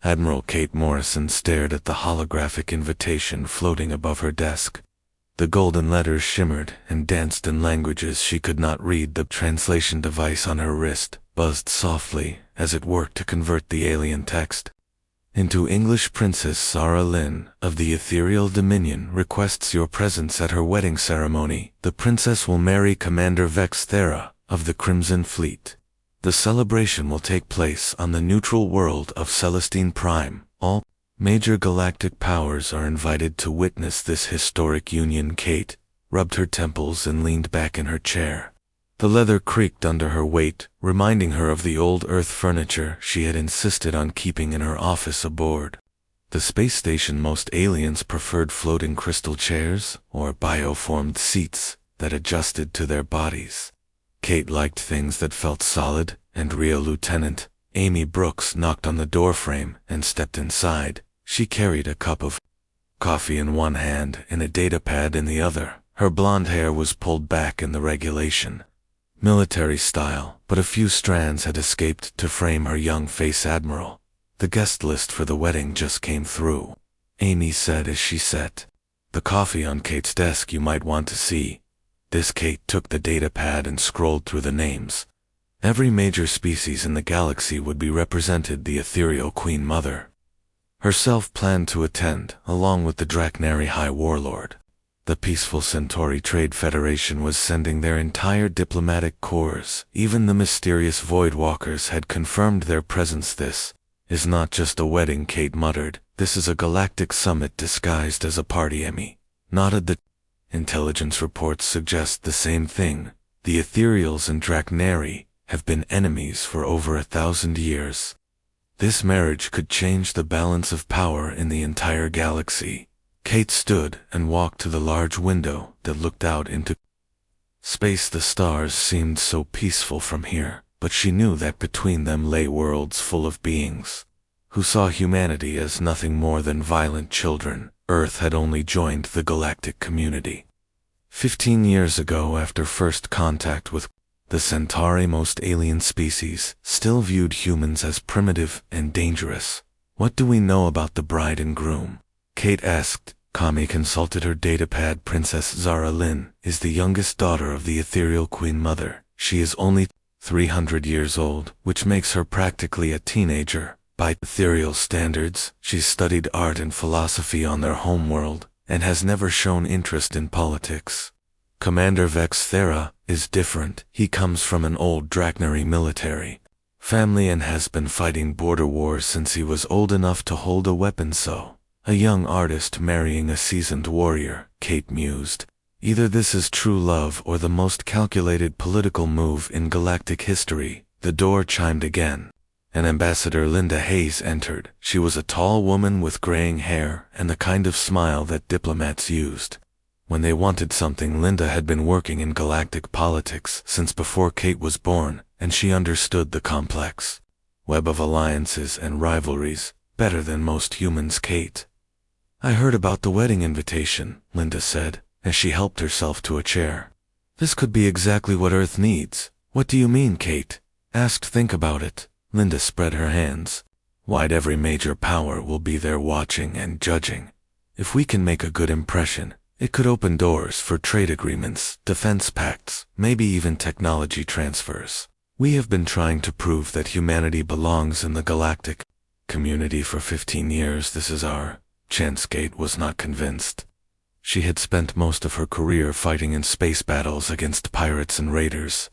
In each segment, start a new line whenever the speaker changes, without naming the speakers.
Admiral Kate Morrison stared at the holographic invitation floating above her desk. The golden letters shimmered and danced in languages she could not read. The translation device on her wrist buzzed softly as it worked to convert the alien text. Into English. Princess Zara Lynn of the Ethereal Dominion requests your presence at her wedding ceremony. The princess will marry Commander Vex Thera of the Crimson Fleet. The celebration will take place on the neutral world of Celestine Prime. All major galactic powers are invited to witness this historic union. Kate rubbed her temples and leaned back in her chair. The leather creaked under her weight, reminding her of the old Earth furniture she had insisted on keeping in her office aboard the space station. Most aliens preferred floating crystal chairs or bioformed seats that adjusted to their bodies. Kate liked things that felt solid and real. Lieutenant Amy Brooks knocked on the doorframe and stepped inside. She carried a cup of coffee in one hand and a datapad in the other. Her blonde hair was pulled back in the regulation military style, but a few strands had escaped to frame her young face. Admiral, the guest list for the wedding just came through, Amy said as she set the coffee on Kate's desk. You might want to see this. Kate took the datapad and scrolled through the names. Every major species in the galaxy would be represented. The ethereal Queen Mother herself planned to attend, along with the Draknari High Warlord. The peaceful Centauri Trade Federation was sending their entire diplomatic corps. Even the mysterious Voidwalkers had confirmed their presence. This is not just a wedding, Kate muttered. This is a galactic summit disguised as a party. Amy nodded. The intelligence reports suggest the same thing. The Ethereals and Draknari have been enemies for over 1,000 years. This marriage could change the balance of power in the entire galaxy. Kate stood and walked to the large window that looked out into space. The stars seemed so peaceful from here, but she knew that between them lay worlds full of beings who saw humanity as nothing more than violent children. Earth had only joined the galactic community 15 years ago after first contact with the Centauri. Most alien species still viewed humans as primitive and dangerous. What do we know about the bride and groom? Kate asked. Kami consulted her datapad. Princess Zara Lynn is the youngest daughter of the ethereal Queen Mother. She is only 300 years old, which makes her practically a teenager. By ethereal standards, she's studied art and philosophy on their homeworld, and has never shown interest in politics. Commander Vex Thera is different. He comes from an old Draknari military family and has been fighting border wars since he was old enough to hold a weapon. So, a young artist marrying a seasoned warrior, Kate mused. Either this is true love or the most calculated political move in galactic history. The door chimed again, and Ambassador Linda Hayes entered. She was a tall woman with graying hair and the kind of smile that diplomats used when they wanted something. Linda had been working in galactic politics since before Kate was born, and she understood the complex web of alliances and rivalries better than most humans. Kate, I heard about the wedding invitation, Linda said, as she helped herself to a chair. This could be exactly what Earth needs. What do you mean? Kate asked. Think about it. Linda spread her hands wide. Every major power will be there watching and judging. If we can make a good impression, it could open doors for trade agreements, defense pacts, maybe even technology transfers. We have been trying to prove that humanity belongs in the galactic community for 15 years. This is our chance. Kate was not convinced. She had spent most of her career fighting in space battles against pirates and raiders.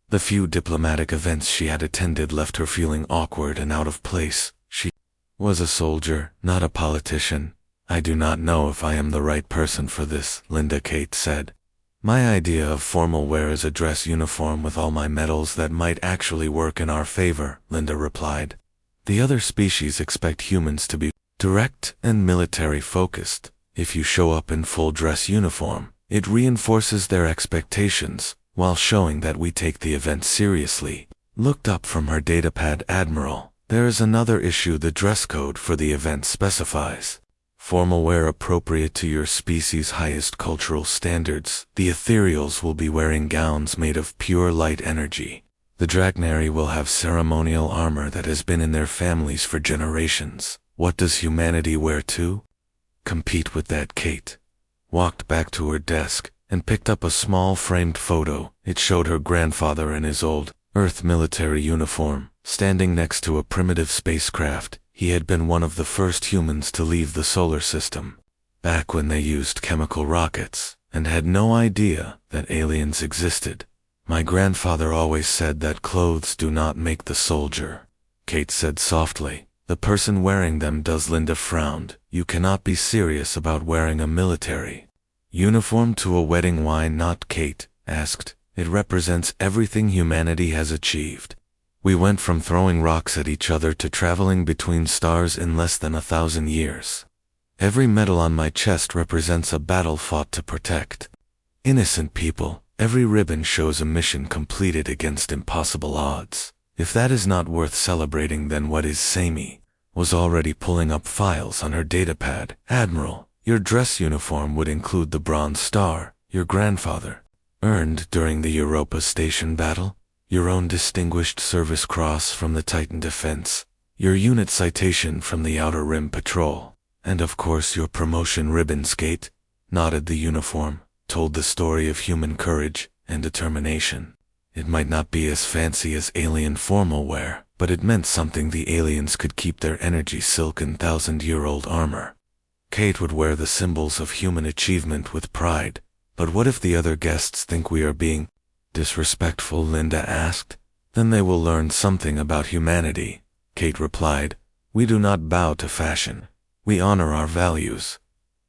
The few diplomatic events she had attended left her feeling awkward and out of place. She was a soldier, not a politician. I do not know if I am the right person for this, Linda. Kate said. My idea of formal wear is a dress uniform with all my medals. That might actually work in our favor, Linda replied. The other species expect humans to be direct and military focused. If you show up in full dress uniform, it reinforces their expectations, while showing that we take the event seriously. Looked up from her datapad. Admiral, there is another issue. The dress code for the event specifies formal wear appropriate to your species' highest cultural standards. The ethereals will be wearing gowns made of pure light energy. The Dragnari will have ceremonial armor that has been in their families for generations. What does humanity wear too? Compete with that. Kate walked back to her desk and picked up a small framed photo. It showed her grandfather in his old Earth military uniform, standing next to a primitive spacecraft. He had been one of the first humans to leave the solar system, back when they used chemical rockets, and had no idea that aliens existed. My grandfather always said that clothes do not make the soldier, Kate said softly. The person wearing them does. Linda frowned. You cannot be serious about wearing a military uniform to a wedding. Why not? Kate asked. It represents everything humanity has achieved. We went from throwing rocks at each other to traveling between stars in less than 1,000 years. Every medal on my chest represents a battle fought to protect innocent people. Every ribbon shows a mission completed against impossible odds. If that is not worth celebrating, then what is? Sammy was already pulling up files on her datapad. Admiral, your dress uniform would include the Bronze Star your grandfather earned during the Europa Station battle, your own Distinguished Service Cross from the Titan Defense, your unit citation from the Outer Rim Patrol, and of course your promotion ribbon. Kate nodded. The uniform told the story of human courage and determination. It might not be as fancy as alien formal wear, but it meant something. The aliens could keep their energy silken 1,000-year-old armor. Kate would wear the symbols of human achievement with pride. But what if the other guests think we are being disrespectful? Linda asked. Then they will learn something about humanity, Kate replied. We do not bow to fashion. We honor our values.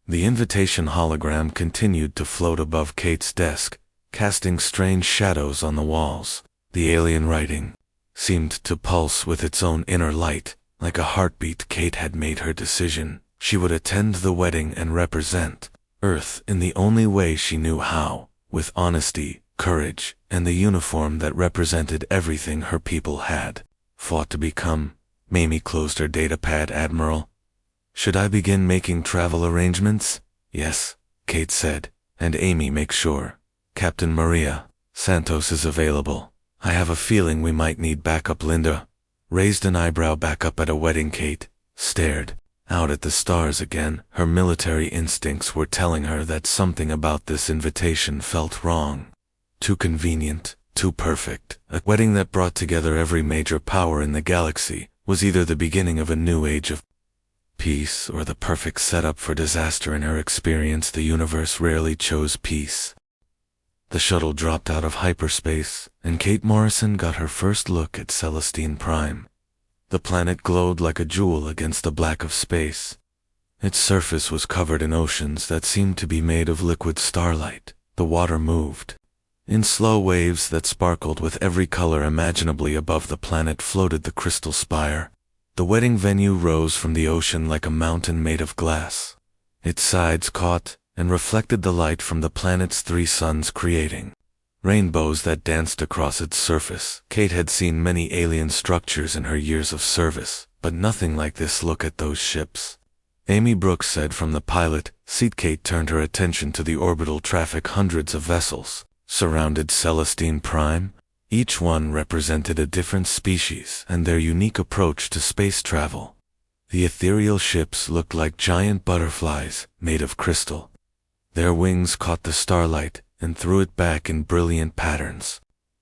The invitation hologram continued to float above Kate's desk, casting strange shadows on the walls. The alien writing seemed to pulse with its own inner light, like a heartbeat. Kate had made her decision. She would attend the wedding and represent Earth in the only way she knew how, with honesty, courage, and the uniform that represented everything her people had fought to become. Mamie closed her datapad. Admiral, should I begin making travel arrangements? Yes, Kate said. And Amy, make sure Captain Maria Santos is available. I have a feeling we might need backup. Linda raised an eyebrow. Backup at a wedding? Kate stared out at the stars again. Her military instincts were telling her that something about this invitation felt wrong. Too convenient, too perfect. A wedding that brought together every major power in the galaxy was either the beginning of a new age of peace or the perfect setup for disaster. In her experience, the universe rarely chose peace. The shuttle dropped out of hyperspace, and Kate Morrison got her first look at Celestine Prime. The planet glowed like a jewel against the black of space. Its surface was covered in oceans that seemed to be made of liquid starlight. The water moved in slow waves that sparkled with every color imaginably. Above the planet floated the crystal spire. The wedding venue rose from the ocean like a mountain made of glass. Its sides caught and reflected the light from the planet's 3 suns, creating rainbows that danced across its surface. Kate had seen many alien structures in her years of service, but nothing like this. Look at those ships, Amy Brooks said from the pilot seat. Kate turned her attention to the orbital traffic. Hundreds of vessels surrounded Celestine Prime. Each one represented a different species and their unique approach to space travel. The ethereal ships looked like giant butterflies made of crystal. Their wings caught the starlight and threw it back in brilliant patterns.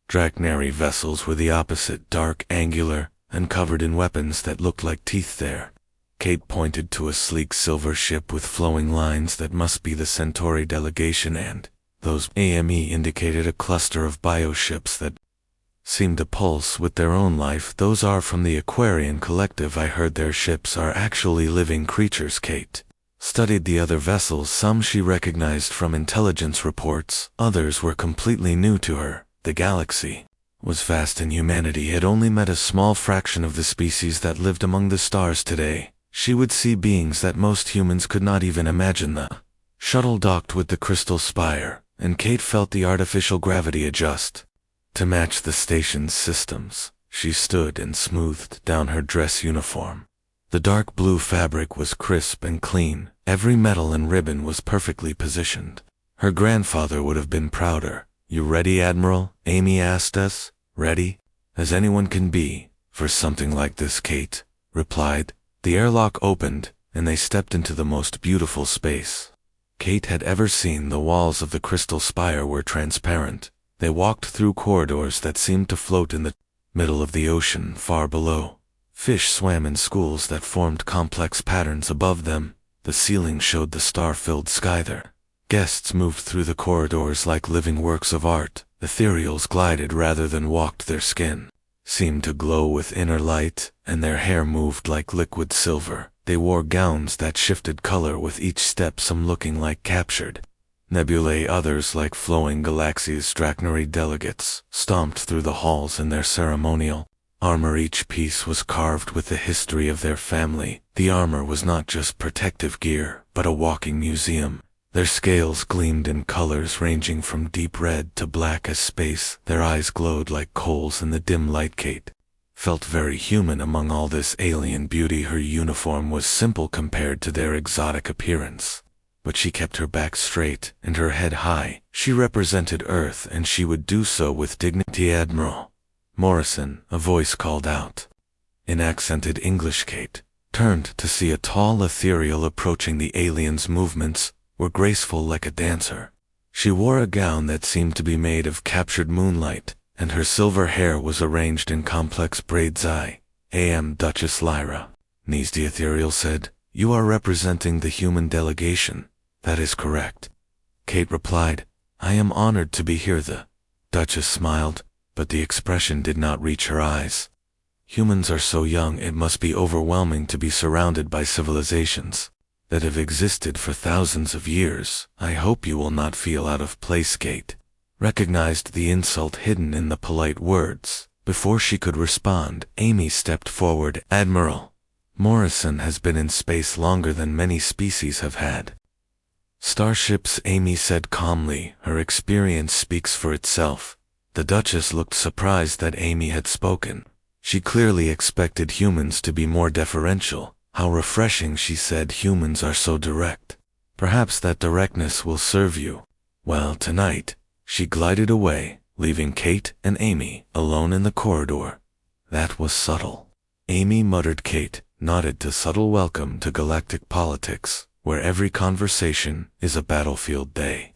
Dragnari vessels were the opposite, dark, angular, and covered in weapons that looked like teeth. There, Kate pointed to a sleek silver ship with flowing lines. That must be the Centauri delegation, and those AME indicated a cluster of bioships that seemed to pulse with their own life. Those are from the Aquarian Collective. I heard their ships are actually living creatures. Kate studied the other vessels. Some she recognized from intelligence reports, others were completely new to her. The galaxy was vast and humanity had only met a small fraction of the species that lived among the stars today. She would see beings that most humans could not even imagine. The shuttle docked with the crystal spire, and Kate felt the artificial gravity adjust to match the station's systems. She stood and smoothed down her dress uniform. The dark blue fabric was crisp and clean. Every medal and ribbon was perfectly positioned. Her grandfather would have been prouder. You ready, Admiral? Amy asked us. Ready? as anyone can be, for something like this, Kate replied. The airlock opened, and they stepped into the most beautiful space Kate had ever seen. The walls of the crystal spire were transparent. They walked through corridors that seemed to float in the middle of the ocean far below. Fish swam in schools that formed complex patterns above them. The ceiling showed the star-filled sky there. Guests moved through the corridors like living works of art. Ethereals glided rather than walked. Their skin seemed to glow with inner light, and their hair moved like liquid silver. They wore gowns that shifted color with each step, some looking like captured nebulae, others like flowing galaxies. Drachnary delegates stomped through the halls in their ceremonial armor. Each piece was carved with the history of their family. The armor was not just protective gear, but a walking museum. Their scales gleamed in colors ranging from deep red to black as space. Their eyes glowed like coals in the dim light. Kate felt very human among all this alien beauty. Her uniform was simple compared to their exotic appearance, but she kept her back straight and her head high. She represented Earth, and she would do so with dignity. Admiral Morrison, a voice called out. In accented English, Kate turned to see a tall ethereal approaching. The alien's movements were graceful like a dancer. She wore a gown that seemed to be made of captured moonlight, and her silver hair was arranged in complex braids. I am Duchess Lyra, Nies, the ethereal said. You are representing the human delegation. That is correct, Kate replied. I am honored to be here. The Duchess smiled, but the expression did not reach her eyes. Humans are so young, it must be overwhelming to be surrounded by civilizations that have existed for thousands of years. I hope you will not feel out of place. Kate recognized the insult hidden in the polite words. Before she could respond, Amy stepped forward. Admiral Morrison has been in space longer than many species have had starships, Amy said calmly. Her experience speaks for itself. The Duchess looked surprised that Amy had spoken. She clearly expected humans to be more deferential. How refreshing, she said. Humans are so direct. Perhaps that directness will serve you well tonight. She glided away, leaving Kate and Amy alone in the corridor. That was subtle, Amy muttered. Kate nodded to subtle welcome to galactic politics, where every conversation is a battlefield. They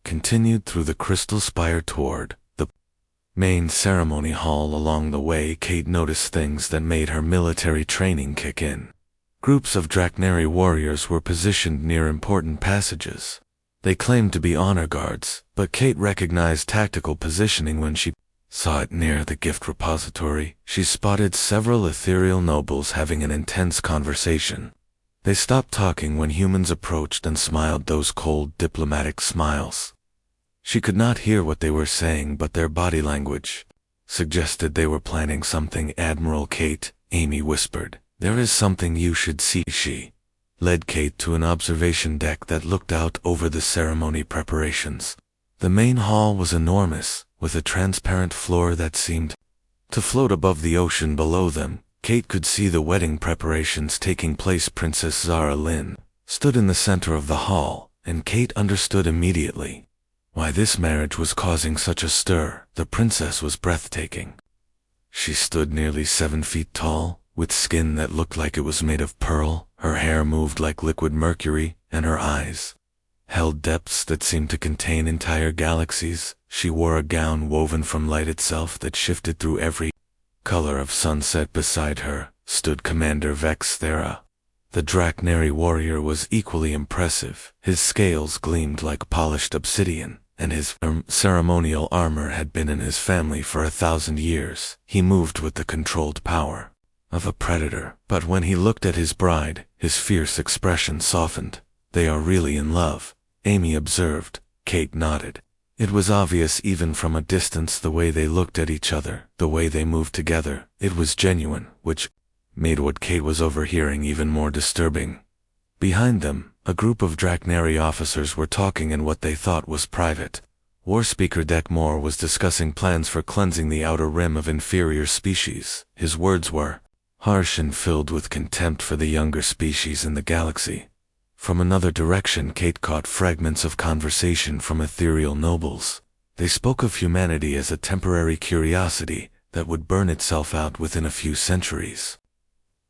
continued through the crystal spire toward the main ceremony hall. Along the way, Kate noticed things that made her military training kick in. Groups of Drachnary warriors were positioned near important passages. They claimed to be honor guards, but Kate recognized tactical positioning when she saw it. Near the gift repository, she spotted several ethereal nobles having an intense conversation. They stopped talking when humans approached and smiled, those cold diplomatic smiles. She could not hear what they were saying, but their body language suggested they were planning something. Admiral Kate, Amy whispered, there is something you should see. She led Kate to an observation deck that looked out over the ceremony preparations. The main hall was enormous, with a transparent floor that seemed to float above the ocean below them. Kate could see the wedding preparations taking place. Princess Zara Lynn stood in the center of the hall, and Kate understood immediately why this marriage was causing such a stir. The princess was breathtaking. She stood nearly 7 feet tall, with skin that looked like it was made of pearl. Her hair moved like liquid mercury, and her eyes held depths that seemed to contain entire galaxies. She wore a gown woven from light itself that shifted through every color of sunset. Beside her stood Commander Vex Thera. The Drachnary warrior was equally impressive. His scales gleamed like polished obsidian, and his ceremonial armor had been in his family for 1,000 years. He moved with the controlled power of a predator, but when he looked at his bride, his fierce expression softened. They are really in love, Amy observed. Kate nodded. It was obvious even from a distance, the way they looked at each other, the way they moved together. It was genuine, which made what Kate was overhearing even more disturbing. Behind them, a group of Drachnary officers were talking in what they thought was private. War Speaker Deckmore was discussing plans for cleansing the outer rim of inferior species. His words were harsh and filled with contempt for the younger species in the galaxy. From another direction, Kate caught fragments of conversation from ethereal nobles. They spoke of humanity as a temporary curiosity that would burn itself out within a few centuries.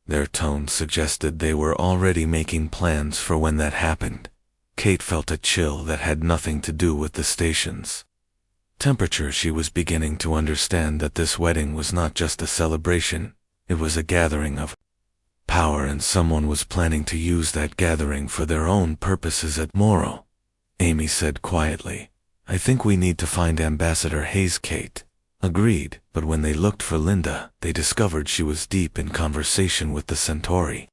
Their tone suggested they were already making plans for when that happened. Kate felt a chill that had nothing to do with the station's temperature. She was beginning to understand that this wedding was not just a celebration, it was a gathering of power, and someone was planning to use that gathering for their own purposes at Morrow. Amy said quietly, "I think we need to find Ambassador Hayes." Kate agreed, but when they looked for Linda, they discovered she was deep in conversation with the Centauri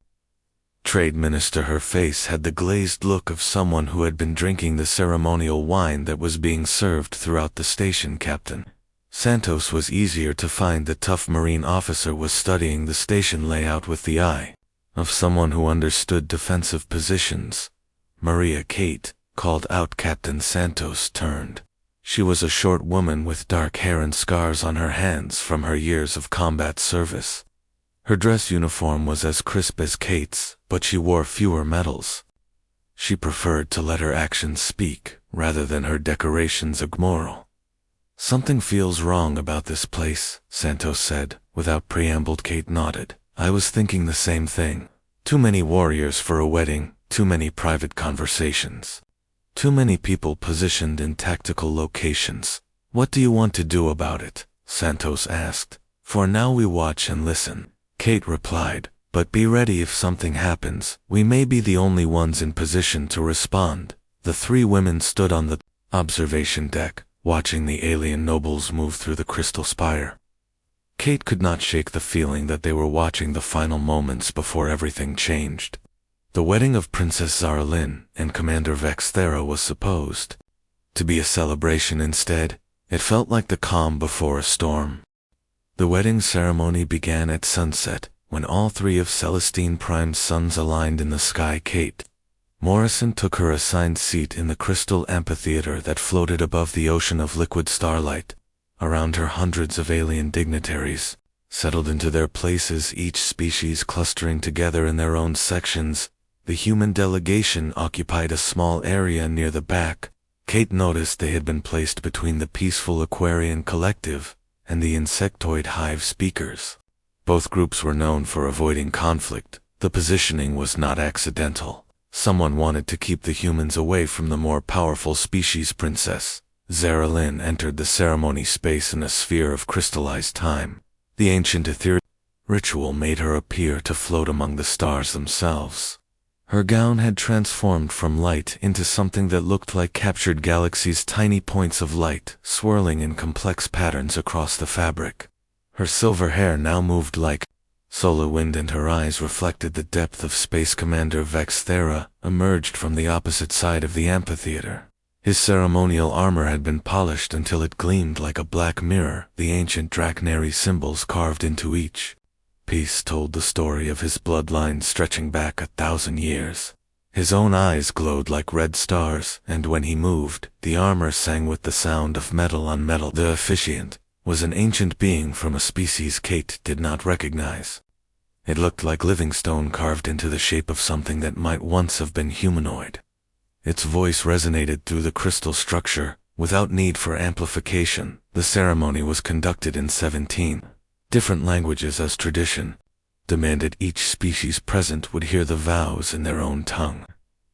Trade Minister. Her face had the glazed look of someone who had been drinking the ceremonial wine that was being served throughout the station. Captain Santos was easier to find. The tough Marine officer was studying the station layout with the eye of someone who understood defensive positions. "Maria." Kate called out. Captain Santos turned. She was a short woman with dark hair and scars on her hands from her years of combat service. Her dress uniform was as crisp as Kate's, but she wore fewer medals. She preferred to let her actions speak, rather than her decorations ignore. "Something feels wrong about this place," Santos said, without preamble. Kate nodded. "I was thinking the same thing. Too many warriors for a wedding, too many private conversations. Too many people positioned in tactical locations." "What do you want to do about it?" Santos asked. "For now we watch and listen," Kate replied, "but be ready if something happens. We may be the only ones in position to respond." The three women stood on the observation deck, watching the alien nobles move through the crystal spire. Kate could not shake the feeling that they were watching the final moments before everything changed. The wedding of Princess Zara Lynn and Commander Vex Thera was supposed to be a celebration. Instead, it felt like the calm before a storm. The wedding ceremony began at sunset, when all three of Celestine Prime's suns aligned in the sky. Kate Morrison took her assigned seat in the crystal amphitheater that floated above the ocean of liquid starlight. Around her, hundreds of alien dignitaries settled into their places, each species clustering together in their own sections. The human delegation occupied a small area near the back. Kate noticed they had been placed between the peaceful Aquarian collective and the insectoid hive speakers. Both groups were known for avoiding conflict. The positioning was not accidental. Someone wanted to keep the humans away from the more powerful species. Princess Zara Lynn entered the ceremony space in a sphere of crystallized time. The ancient ethereal ritual made her appear to float among the stars themselves. Her gown had transformed from light into something that looked like captured galaxies, tiny points of light swirling in complex patterns across the fabric. Her silver hair now moved like solar wind, and her eyes reflected the depth of space. Commander Vex Thera emerged from the opposite side of the amphitheater. His ceremonial armor had been polished until it gleamed like a black mirror, the ancient Drachnary symbols carved into each piece told the story of his bloodline stretching back 1,000 years. His own eyes glowed like red stars, and when he moved, the armor sang with the sound of metal on metal. The officiant was an ancient being from a species Kate did not recognize. It looked like living stone carved into the shape of something that might once have been humanoid. Its voice resonated through the crystal structure, without need for amplification. The ceremony was conducted in 17 different languages as tradition demanded. Each species present would hear the vows in their own tongue.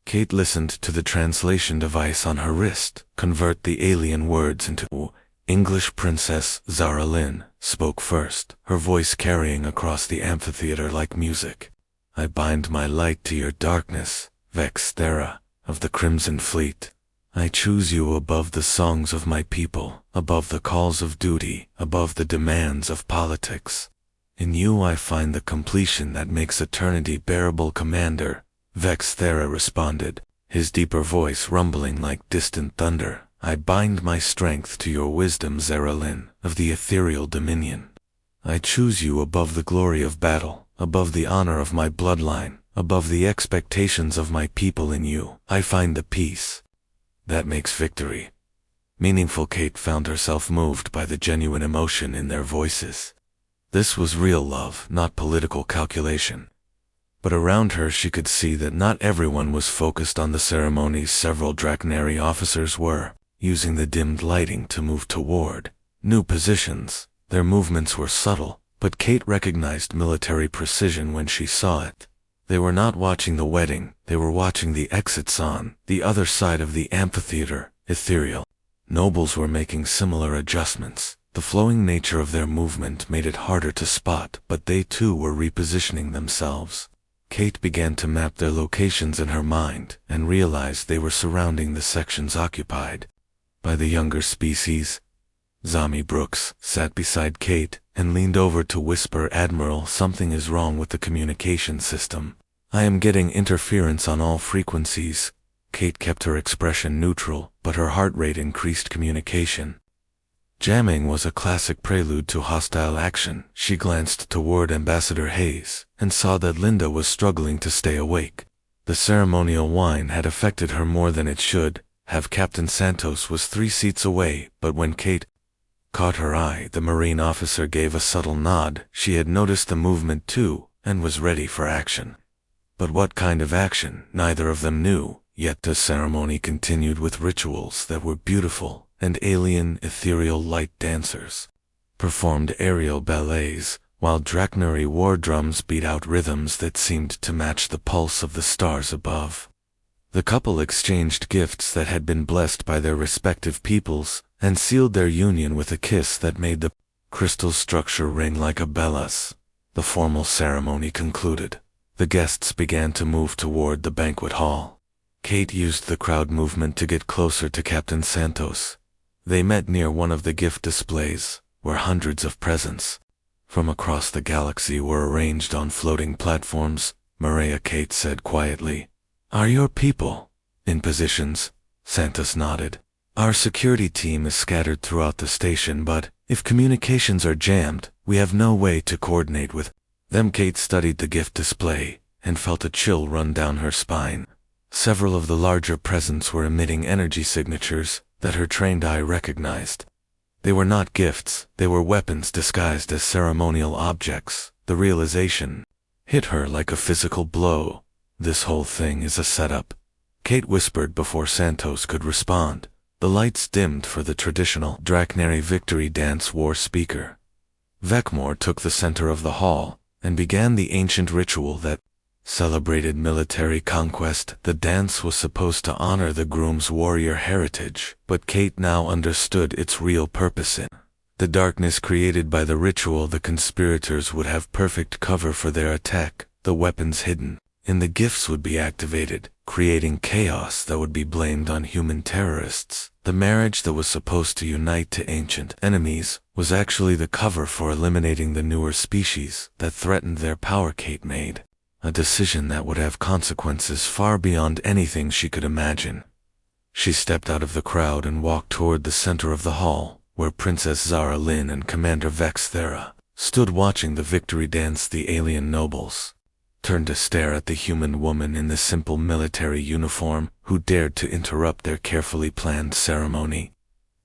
Kate listened to the translation device on her wrist convert the alien words into English. Princess Zara Lynn spoke first, her voice carrying across the amphitheater like music. "I bind my light to your darkness, Vex Thera of the Crimson Fleet. I choose you above the songs of my people, above the calls of duty, above the demands of politics. In you I find the completion that makes eternity bearable." "Commander," Vex Thera responded, his deeper voice rumbling like distant thunder, "I bind my strength to your wisdom, Zara Lynn of the ethereal dominion. I choose you above the glory of battle, above the honor of my bloodline, above the expectations of my people. In you I find the peace that makes victory meaningful." Kate found herself moved by the genuine emotion in their voices. This was real love, not political calculation. But around her she could see that not everyone was focused on the ceremony. Several Drachnary officers were using the dimmed lighting to move toward new positions, Their movements were subtle, but Kate recognized military precision when she saw it. They were not watching the wedding, they were watching the exits on the other side of the amphitheater, ethereal. Nobles were making similar adjustments. The flowing nature of their movement made it harder to spot, but they too were repositioning themselves. Kate began to map their locations in her mind and realized they were surrounding the sections occupied by the younger species. Zami Brooks sat beside Kate and leaned over to whisper, "Admiral, something is wrong with the communication system. I am getting interference on all frequencies." Kate kept her expression neutral, but her heart rate increased. Communication jamming was a classic prelude to hostile action. She glanced toward Ambassador Hayes and saw that Linda was struggling to stay awake. The ceremonial wine had affected her more than it should have. Captain Santos was 3 seats away, but when Kate caught her eye, the Marine officer gave a subtle nod. She had noticed the movement too, and was ready for action. But what kind of action, neither of them knew. Yet the ceremony continued with rituals that were beautiful, and alien, ethereal light dancers performed aerial ballets, while Draknari war drums beat out rhythms that seemed to match the pulse of the stars above. The couple exchanged gifts that had been blessed by their respective peoples, and sealed their union with a kiss that made the crystal structure ring like a bells. The formal ceremony concluded. The guests began to move toward the banquet hall. Kate used the crowd movement to get closer to Captain Santos. They met near one of the gift displays, where hundreds of presents from across the galaxy were arranged on floating platforms. "Maria," Kate said quietly, "are your people in positions?" Santos nodded. "Our security team is scattered throughout the station, but if communications are jammed, we have no way to coordinate with them." Kate studied the gift display and felt a chill run down her spine. Several of the larger presents were emitting energy signatures that her trained eye recognized. They were not gifts, they were weapons disguised as ceremonial objects. The realization hit her like a physical blow. "This whole thing is a setup," Kate whispered before Santos could respond. The lights dimmed for the traditional Draknari victory dance war speaker. Vekmore took the center of the hall and began the ancient ritual that celebrated military conquest. The dance was supposed to honor the groom's warrior heritage, but Kate now understood its real purpose. In the darkness created by the ritual, the conspirators would have perfect cover for their attack. The weapons hidden in the gifts would be activated, creating chaos that would be blamed on human terrorists. The marriage that was supposed to unite to ancient enemies was actually the cover for eliminating the newer species that threatened their power. Kate made a decision that would have consequences far beyond anything she could imagine. She stepped out of the crowd and walked toward the center of the hall, where Princess Zara Lynn and Commander Vexthera stood watching the victory dance. The alien nobles turned to stare at the human woman in the simple military uniform who dared to interrupt their carefully planned ceremony.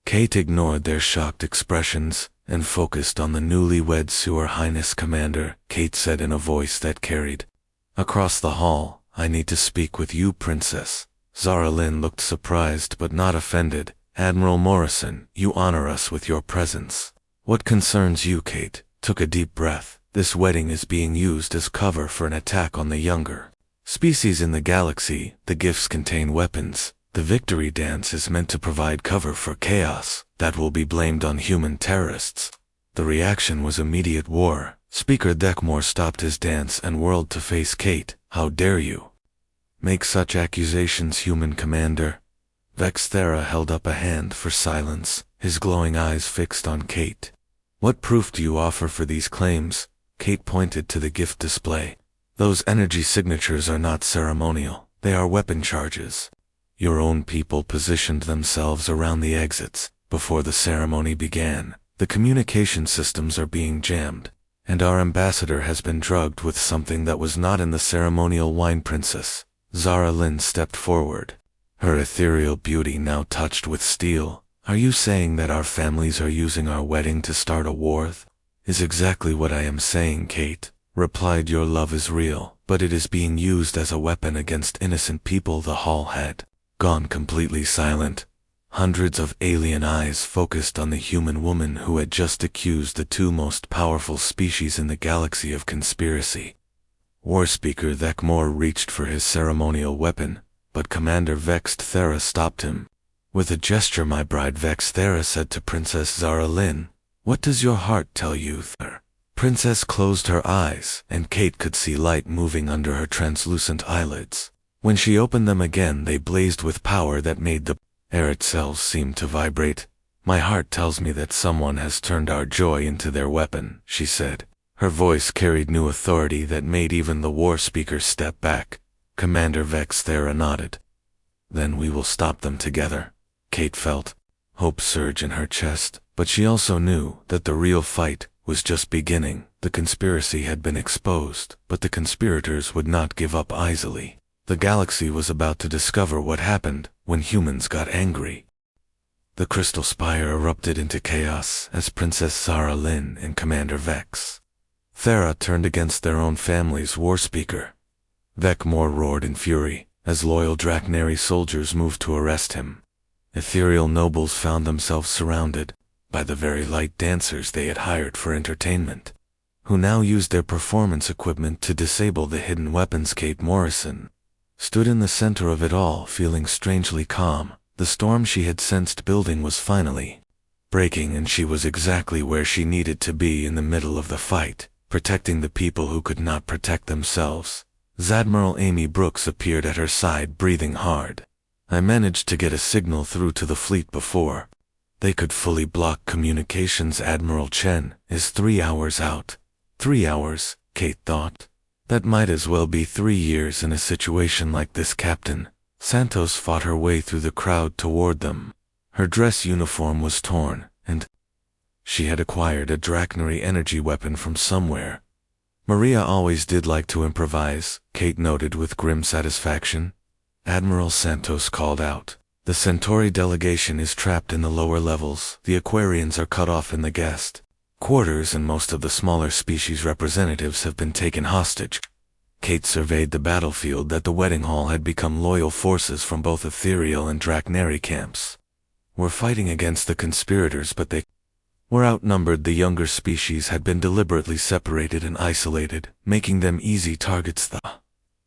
Kate ignored their shocked expressions and focused on the newlyweds. "Your Highness Commander," Kate said in a voice that carried across the hall, "I need to speak with you, Princess." Zara Lynn looked surprised but not offended. "Admiral Morrison, you honor us with your presence. What concerns you?" Kate took a deep breath. "This wedding is being used as cover for an attack on the younger species in the galaxy. The gifts contain weapons. The victory dance is meant to provide cover for chaos that will be blamed on human terrorists." The reaction was immediate. War Speaker Deckmore stopped his dance and whirled to face Kate. "How dare you make such accusations, human commander?" Vexthera held up a hand for silence, his glowing eyes fixed on Kate. "What proof do you offer for these claims?" Kate pointed to the gift display. "Those energy signatures are not ceremonial, they are weapon charges. Your own people positioned themselves around the exits before the ceremony began. The communication systems are being jammed, and our ambassador has been drugged with something that was not in the ceremonial wine." Princess Zara Lynn stepped forward, her ethereal beauty now touched with steel. "Are you saying that our families are using our wedding to start a war?" "Is exactly what I am saying," Kate replied. "Your love is real, but it is being used as a weapon against innocent people." The hall had gone completely silent. Hundreds of alien eyes focused on the human woman who had just accused the two most powerful species in the galaxy of conspiracy. Warspeaker Thekmor reached for his ceremonial weapon, but Commander Vex Thera stopped him. With a gesture, my bride Vex Thera said to Princess Zara Lynn, "What does your heart tell you, Thera?" Princess closed her eyes, and Kate could see light moving under her translucent eyelids. When she opened them again, they blazed with power that made the air itself seem to vibrate. "My heart tells me that someone has turned our joy into their weapon," she said. Her voice carried new authority that made even the war speaker step back. Commander Vex Thera nodded. "Then we will stop them together." Kate felt hope surge in her chest, but she also knew that the real fight was just beginning. The conspiracy had been exposed, but the conspirators would not give up easily. The galaxy was about to discover what happened when humans got angry. The crystal spire erupted into chaos as Princess Zara Lynn and Commander Vex Thera turned against their own family's warspeaker. Thekmor roared in fury as loyal Draknari soldiers moved to arrest him. Ethereal nobles found themselves surrounded by the very light dancers they had hired for entertainment, who now used their performance equipment to disable the hidden weapons. Kate Morrison stood in the center of it all, feeling strangely calm. The storm she had sensed building was finally breaking, and she was exactly where she needed to be in the middle of the fight, protecting the people who could not protect themselves. Zadmiral Amy Brooks appeared at her side, breathing hard. "I managed to get a signal through to the fleet before they could fully block communications. Admiral Chen is 3 hours out." 3 hours, Kate thought. That might as well be 3 years in a situation like this, Captain. Santos fought her way through the crowd toward them. Her dress uniform was torn, and she had acquired a Draknari energy weapon from somewhere. Maria always did like to improvise, Kate noted with grim satisfaction. Admiral Santos called out, "The Centauri delegation is trapped in the lower levels. The Aquarians are cut off in the guest quarters, and most of the smaller species representatives have been taken hostage." Kate surveyed the battlefield. That the wedding hall had become loyal forces from both ethereal and Draknari camps. "We're fighting against the conspirators, but they were outnumbered." The younger species had been deliberately separated and isolated, making them easy targets. The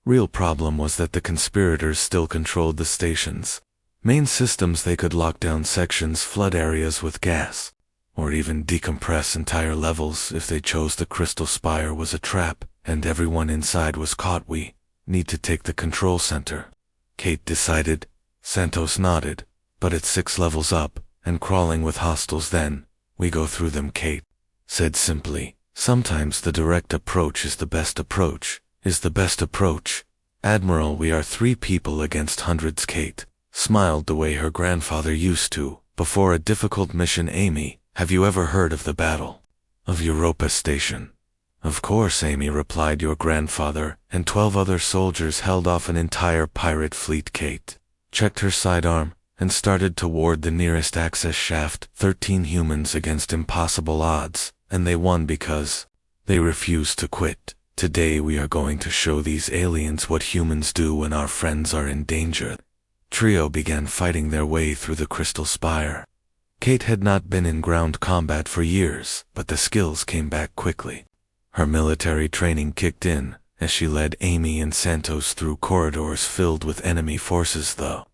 real problem was that the conspirators still controlled the station's main systems. They could lock down sections, flood areas with gas, or even decompress entire levels if they chose. The crystal spire was a trap, and everyone inside was caught. "We need to take the control center," Kate decided. Santos nodded. "But it's 6 levels up, and crawling with hostiles. Then we go through them," Kate said simply. "Sometimes the direct approach is the best approach. Admiral, we are 3 people against hundreds." Kate smiled the way her grandfather used to before a difficult mission. "Amy, have you ever heard of the Battle of Europa Station?" "Of course," Amy replied. "Your grandfather and 12 other soldiers held off an entire pirate fleet." Kate checked her sidearm and started toward the nearest access shaft. 13 humans against impossible odds, and they won because they refused to quit. "Today we are going to show these aliens what humans do when our friends are in danger." Trio began fighting their way through the crystal spire. Kate had not been in ground combat for years, but the skills came back quickly. Her military training kicked in as she led Amy and Santos through corridors filled with enemy forces. The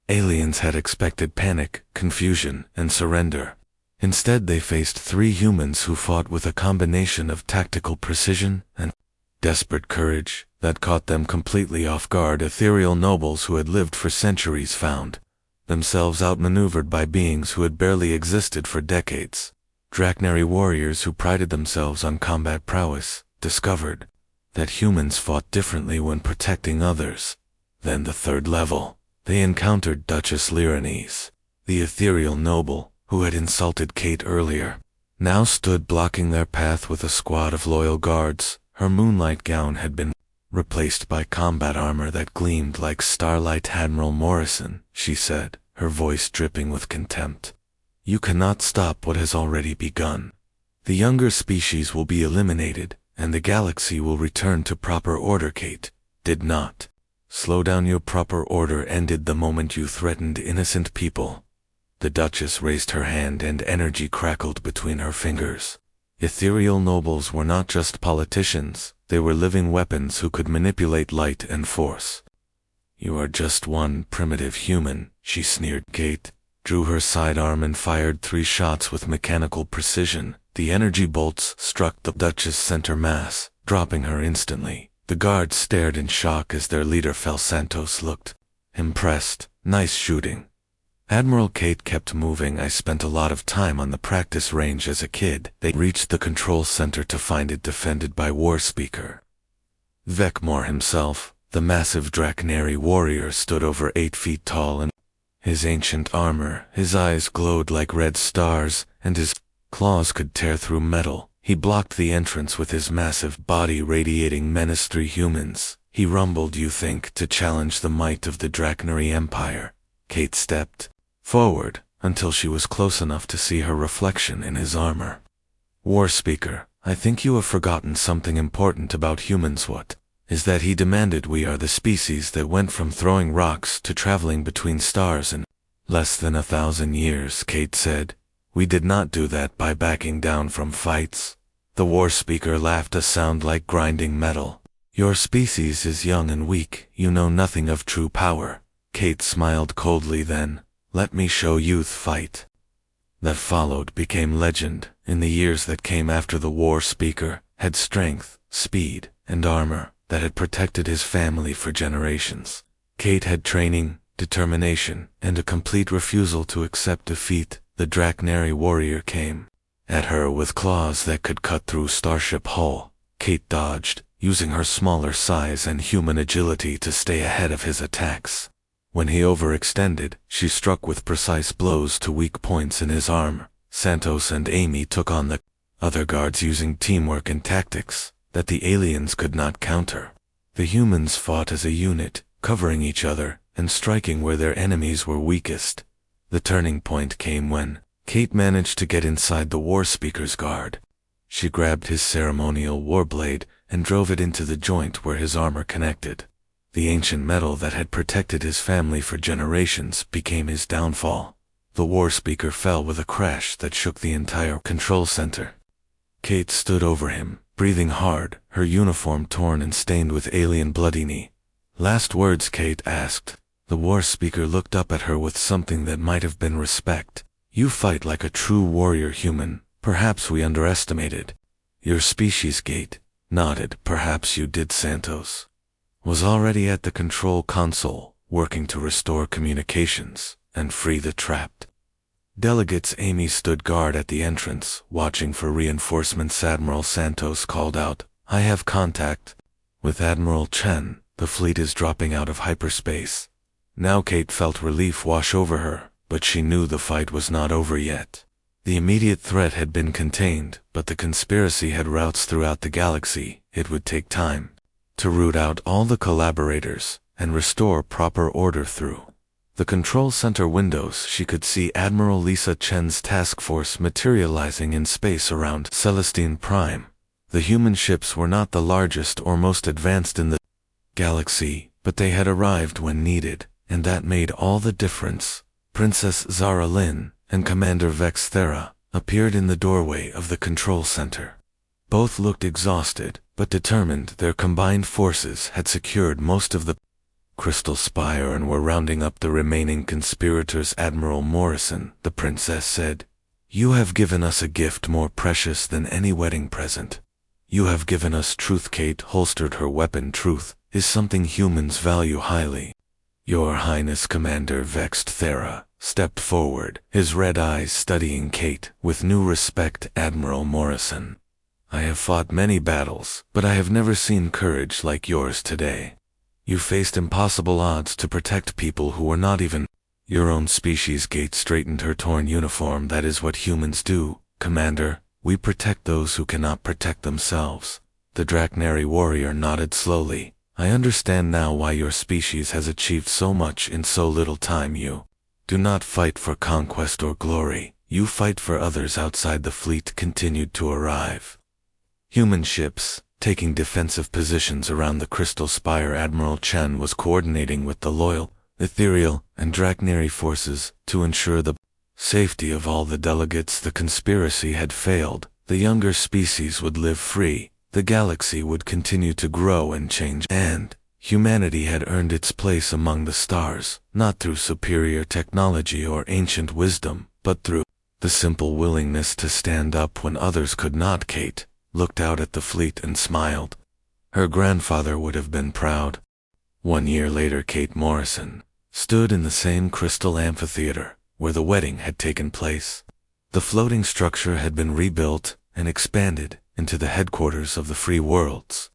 aliens had expected panic, confusion, and surrender. Instead, they faced 3 humans who fought with a combination of tactical precision and desperate courage that caught them completely off guard. Ethereal nobles who had lived for centuries found themselves outmaneuvered by beings who had barely existed for decades. Draknari warriors who prided themselves on combat prowess discovered that humans fought differently when protecting others. Then the 3rd level, they encountered Duchess Lyranese, the ethereal noble who had insulted Kate earlier, now stood blocking their path with a squad of loyal guards. Her moonlight gown had been replaced by combat armor that gleamed like starlight. "Admiral Morrison," she said, her voice dripping with contempt, "you cannot stop what has already begun. The younger species will be eliminated, and the galaxy will return to proper order." Kate did not slow down. "Your proper order ended the moment you threatened innocent people." The Duchess raised her hand and energy crackled between her fingers. Ethereal nobles were not just politicians, they were living weapons who could manipulate light and force. You are just one primitive human, she sneered. Kate drew her sidearm and fired 3 shots with mechanical precision. The energy bolts struck the Duchess' center mass, dropping her instantly. The guards stared in shock as their leader fell. Santos looked impressed. Nice shooting. Admiral. Kate kept moving. I spent a lot of time on the practice range as a kid. They reached the control center to find it defended by War Speaker. Vecmore himself, the massive Dracnary warrior, stood over 8 feet tall and his ancient armor, his eyes glowed like red stars, and his claws could tear through metal. He blocked the entrance with his massive body radiating menace. 3 humans, he rumbled. You think to challenge the might of the Dracnary Empire? Kate stepped forward until she was close enough to see her reflection in his armor. War Speaker, I think you have forgotten something important about humans. What is that? He demanded. We are the species that went from throwing rocks to traveling between stars in less than 1,000 years, Kate said. We did not do that by backing down from fights. The War Speaker laughed, a sound like grinding metal. Your species is young and weak. You know nothing of true power. Kate smiled coldly. Then, let me show youth. Fight. That followed became legend. In the years that came after, the War Speaker had strength, speed, and armor that had protected his family for generations. Kate had training, determination, and a complete refusal to accept defeat. The Dracnary warrior came at her with claws that could cut through starship hull. Kate dodged, using her smaller size and human agility to stay ahead of his attacks. When he overextended, she struck with precise blows to weak points in his armor. Santos and Amy took on the other guards using teamwork and tactics that the aliens could not counter. The humans fought as a unit, covering each other and striking where their enemies were weakest. The turning point came when Kate managed to get inside the War Speaker's guard. She grabbed his ceremonial warblade and drove it into the joint where his armor connected. The ancient metal that had protected his family for generations became his downfall. The War Speaker fell with a crash that shook the entire control center. Kate stood over him, breathing hard, her uniform torn and stained with alien blood. Any last words? Kate asked. The War Speaker looked up at her with something that might have been respect. You fight like a true warrior human. Perhaps we underestimated your species. Kate nodded. Perhaps you did. Santos was already at the control console, working to restore communications and free the trapped delegates. Amy stood guard at the entrance, watching for reinforcements. Admiral Santos called out, I have contact with Admiral Chen. The fleet is dropping out of hyperspace. Now Kate felt relief wash over her, but she knew the fight was not over yet. The immediate threat had been contained, but the conspiracy had routes throughout the galaxy. It would take time to root out all the collaborators and restore proper order. Through the control center windows, she could see Admiral Lisa Chen's task force materializing in space around Celestine Prime. The human ships were not the largest or most advanced in the galaxy, but they had arrived when needed, and that made all the difference. Princess Zara Lynn and Commander Vex Thera appeared in the doorway of the control center. Both looked exhausted, but determined. Their combined forces had secured most of the Crystal Spire and were rounding up the remaining conspirators. Admiral Morrison, the princess said, you have given us a gift more precious than any wedding present. You have given us truth. Kate holstered her weapon. Truth is something humans value highly. Your Highness. Commander Vex Thera stepped forward, his red eyes studying Kate with new respect. Admiral Morrison, I have fought many battles, but I have never seen courage like yours today. You faced impossible odds to protect people who were not even your own species. Kate straightened her torn uniform. That is what humans do, Commander. We protect those who cannot protect themselves. The Dracnary warrior nodded slowly. I understand now why your species has achieved so much in so little time. You do not fight for conquest or glory. You fight for others. Outside, the fleet continued to arrive. Human ships, taking defensive positions around the Crystal Spire. Admiral Chen was coordinating with the loyal, ethereal, and Dracnary forces to ensure the safety of all the delegates. The conspiracy had failed. The younger species would live free. The galaxy would continue to grow and change, and humanity had earned its place among the stars, not through superior technology or ancient wisdom, but through the simple willingness to stand up when others could not. Kate looked out at the fleet and smiled. Her grandfather would have been proud. 1 year later, Kate Morrison stood in the same crystal amphitheater where the wedding had taken place. The floating structure had been rebuilt and expanded into the headquarters of the Free Worlds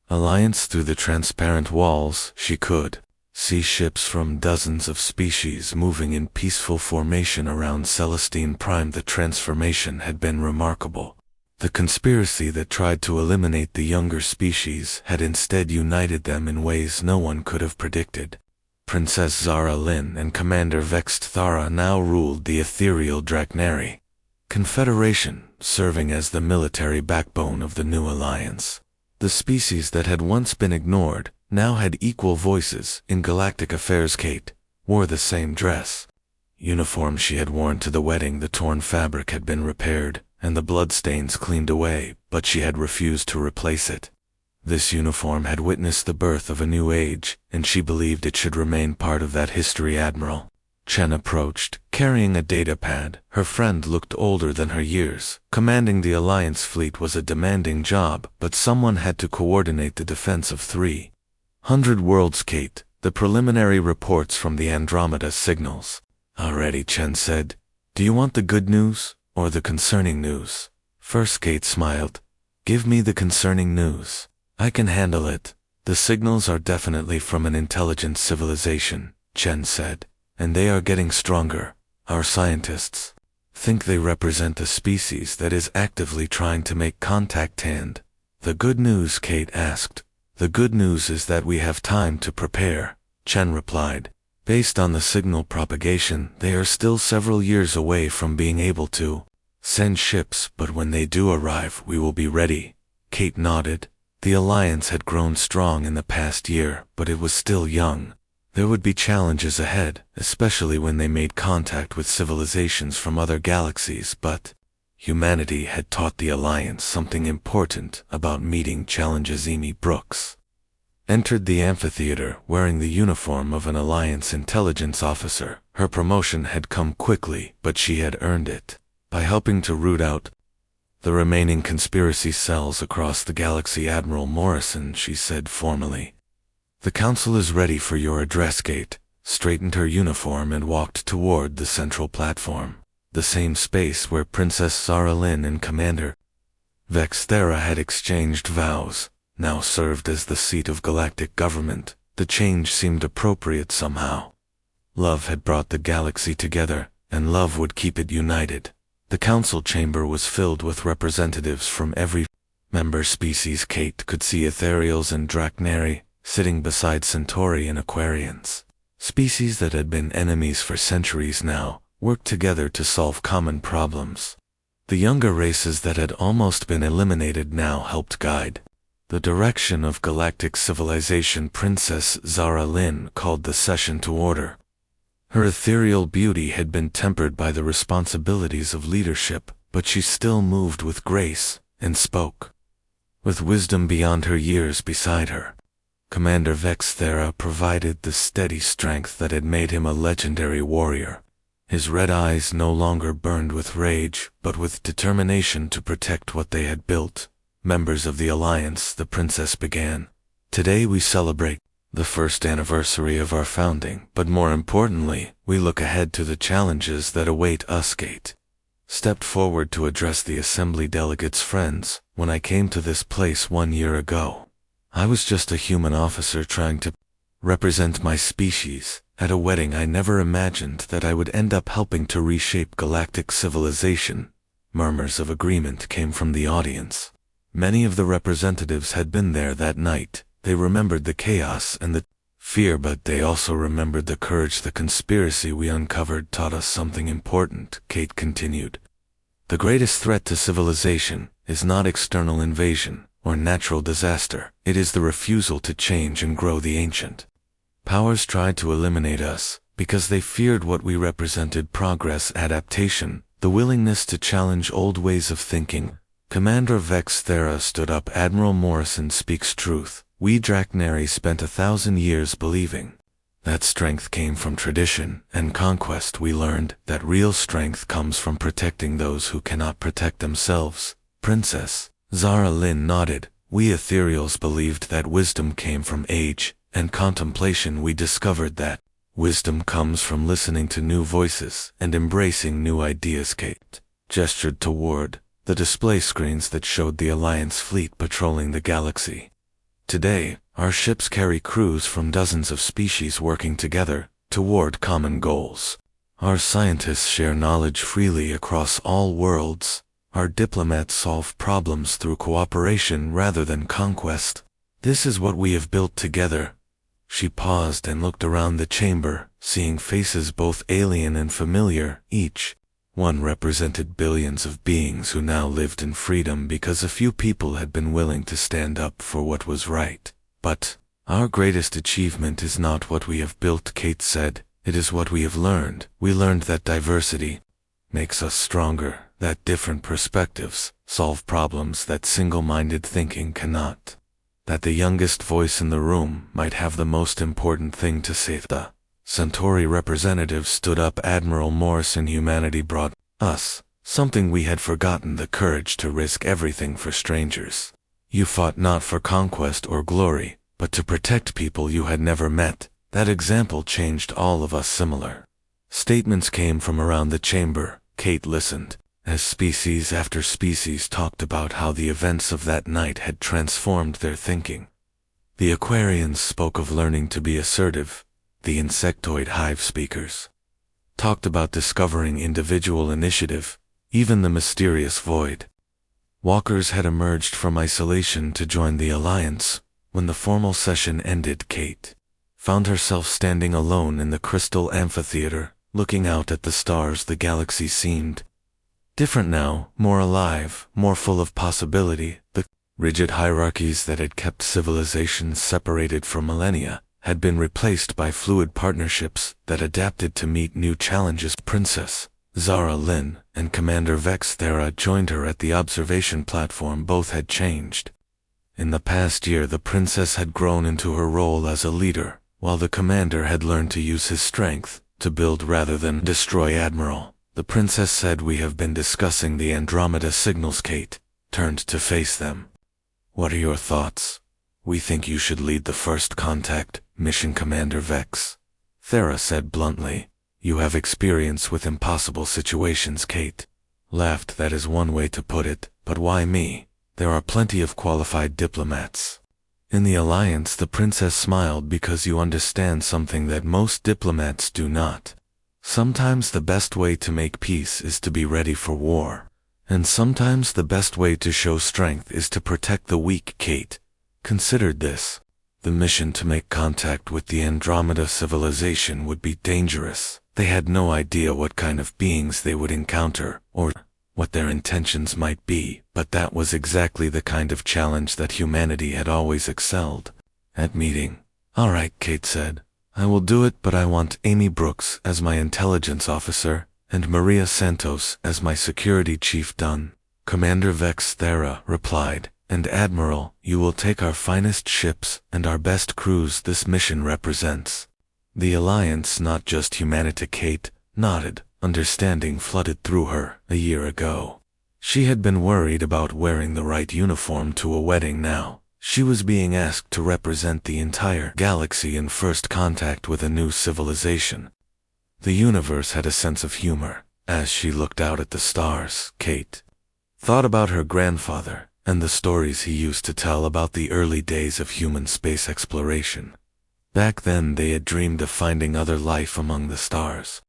Alliance. Through the transparent walls, she could see ships from dozens of species moving in peaceful formation around Celestine Prime. The transformation had been remarkable. The conspiracy that tried to eliminate the younger species had instead united them in ways no one could have predicted. Princess Zara Lynn and Commander Vexed Thara now ruled the ethereal Draknari Confederation, serving as the military backbone of the new alliance. The species that had once been ignored now had equal voices in galactic affairs. Kate wore the same dress uniform she had worn to the wedding. The torn fabric had been repaired and the bloodstains cleaned away, but she had refused to replace it. This uniform had witnessed the birth of a new age, and she believed it should remain part of that history. Admiral Chen approached, carrying a datapad. Her friend looked older than her years. Commanding the Alliance fleet was a demanding job, but someone had to coordinate the defense of 300 worlds. Kate, the preliminary reports from the Andromeda signals. Already, Chen said. Do you want the good news or the concerning news? First, Kate smiled. Give me the concerning news. I can handle it. The signals are definitely from an intelligent civilization, Chen said. And they are getting stronger. Our scientists think they represent a species that is actively trying to make contact. And the good news? Kate asked. The good news is that we have time to prepare, Chen replied. Based on the signal propagation, they are still several years away from being able to send ships, but when they do arrive, we will be ready. Kate nodded. The Alliance had grown strong in the past year, but it was still young. There would be challenges ahead, especially when they made contact with civilizations from other galaxies, but humanity had taught the Alliance something important about meeting challenges. Amy Brooks entered the amphitheater wearing the uniform of an Alliance intelligence officer. Her promotion had come quickly, but she had earned it by helping to root out the remaining conspiracy cells across the galaxy. Admiral Morrison, she said formally. The council is ready for your address. Kate straightened her uniform and walked toward the central platform, the same space where Princess Zara Lynn and Commander Vex Thera had exchanged vows, now served as the seat of galactic government. The change seemed appropriate somehow. Love had brought the galaxy together, and love would keep it united. The council chamber was filled with representatives from every member species. Kate could see Ethereals and Draknari sitting beside Centauri and Aquarians. Species that had been enemies for centuries now worked together to solve common problems. The younger races that had almost been eliminated now helped guide the direction of galactic civilization. Princess Zara Lynn called the session to order. Her ethereal beauty had been tempered by the responsibilities of leadership, but she still moved with grace and spoke with wisdom beyond her years. Beside her, Commander Vex Thera provided the steady strength that had made him a legendary warrior. His red eyes no longer burned with rage, but with determination to protect what they had built. Members of the Alliance, the princess began. Today we celebrate the first anniversary of our founding, but more importantly, we look ahead to the challenges that await us. Kate stepped forward to address the assembly delegates. Friends, when I came to this place 1 year ago, I was just a human officer trying to represent my species. At a wedding, I never imagined that I would end up helping to reshape galactic civilization. Murmurs of agreement came from the audience. Many of the representatives had been there that night. They remembered the chaos and the fear, but they also remembered the courage. The conspiracy we uncovered taught us something important, Kate continued. The greatest threat to civilization is not external invasion or natural disaster. It is the refusal to change and grow. The ancient powers tried to eliminate us, Because they feared what we represented: progress, adaptation, the willingness to challenge old ways of thinking. Commander Vex Thera stood up. Admiral Morrison speaks truth. We Draknari spent 1,000 years believing that strength came from tradition and conquest. We learned that real strength comes from protecting those who cannot protect themselves. Princess Zara Lynn nodded. We Ethereals believed that wisdom came from age and contemplation. We discovered that wisdom comes from listening to new voices and embracing new ideas. Kate gestured toward the display screens that showed the Alliance fleet patrolling the galaxy. Today, our ships carry crews from dozens of species working together toward common goals. Our scientists share knowledge freely across all worlds. Our diplomats solve problems through cooperation rather than conquest. This is what we have built together. She paused and looked around the chamber, seeing faces both alien and familiar. Each one represented billions of beings who now lived in freedom because a few people had been willing to stand up for what was right. But our greatest achievement is not what we have built, Kate said. It is what we have learned. We learned that diversity makes us stronger, that different perspectives solve problems that single-minded thinking cannot, that the youngest voice in the room might have the most important thing to say. The Centauri representative stood up. Admiral Morrison, humanity brought us something we had forgotten: the courage to risk everything for strangers. You fought not for conquest or glory, but to protect people you had never met. That example changed all of us. Similar statements came from around the chamber. Kate listened as species after species talked about how the events of that night had transformed their thinking. The Aquarians spoke of learning to be assertive. The insectoid hive speakers talked about discovering individual initiative. Even the mysterious void walkers had emerged from isolation to join the Alliance. When the formal session ended, Kate found herself standing alone in the crystal amphitheater, looking out at the stars. The galaxy seemed different now, more alive, more full of possibility. The rigid hierarchies that had kept civilizations separated for millennia had been replaced by fluid partnerships that adapted to meet new challenges. Princess Zara Lynn and Commander Vex Thera joined her at the observation platform. Both had changed. In the past year, the princess had grown into her role as a leader, while the commander had learned to use his strength to build rather than destroy. Admiral, the princess said, we have been discussing the Andromeda signals. Kate turned to face them. What are your thoughts? We think you should lead the first contact mission, Commander Vex Thera said bluntly. You have experience with impossible situations. Kate laughed. That is one way to put it, but why me? There are plenty of qualified diplomats in the Alliance. The princess smiled. Because you understand something that most diplomats do not. Sometimes the best way to make peace is to be ready for war. And sometimes the best way to show strength is to protect the weak. Kate considered this. The mission to make contact with the Andromeda civilization would be dangerous. They had no idea what kind of beings they would encounter, or what their intentions might be, but that was exactly the kind of challenge that humanity had always excelled at meeting. All right, Kate said. I will do it, but I want Amy Brooks as my intelligence officer, and Maria Santos as my security chief. Done. Commander Vex Thera replied. And Admiral, you will take our finest ships and our best crews. This mission represents the Alliance, not just humanity. Kate nodded. Understanding flooded through her. A year ago, she had been worried about wearing the right uniform to a wedding. Now, she was being asked to represent the entire galaxy in first contact with a new civilization. The universe had a sense of humor. As she looked out at the stars, Kate thought about her grandfather and the stories he used to tell about the early days of human space exploration. Back then they had dreamed of finding other life among the stars.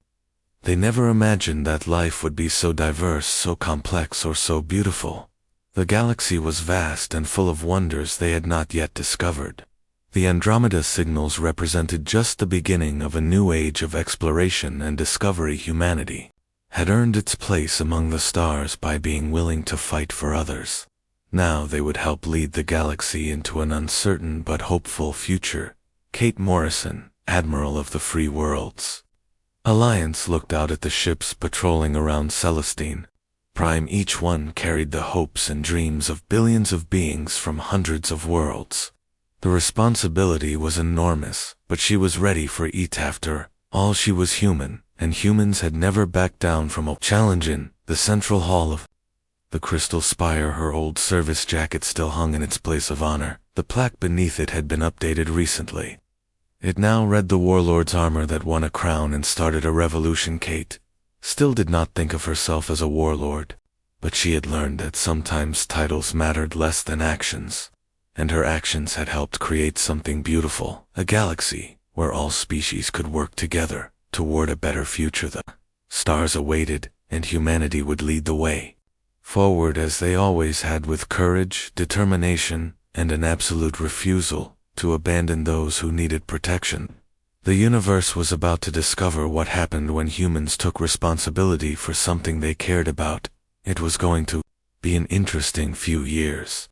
They never imagined that life would be so diverse, so complex, or so beautiful. The galaxy was vast and full of wonders they had not yet discovered. The Andromeda signals represented just the beginning of a new age of exploration and discovery. Humanity had earned its place among the stars by being willing to fight for others. Now they would help lead the galaxy into an uncertain but hopeful future. Kate Morrison, Admiral of the Free Worlds, Alliance looked out at the ships patrolling around Celestine. Prime, each one carried the hopes and dreams of billions of beings from hundreds of worlds. The responsibility was enormous, but she was ready for it. After all, she was human, and humans had never backed down from a challenge. In the central hall of the Crystal Spire, her old service jacket still hung in its place of honor. The plaque beneath it had been updated recently. It now read, "The Warlord's armor that won a crown and started a revolution." Kate still did not think of herself as a warlord, but she had learned that sometimes titles mattered less than actions, and her actions had helped create something beautiful, a galaxy where all species could work together toward a better future. The stars awaited, and humanity would lead the way forward as they always had, with courage, determination, and an absolute refusal to abandon those who needed protection. The universe was about to discover what happened when humans took responsibility for something they cared about. It was going to be an interesting few years.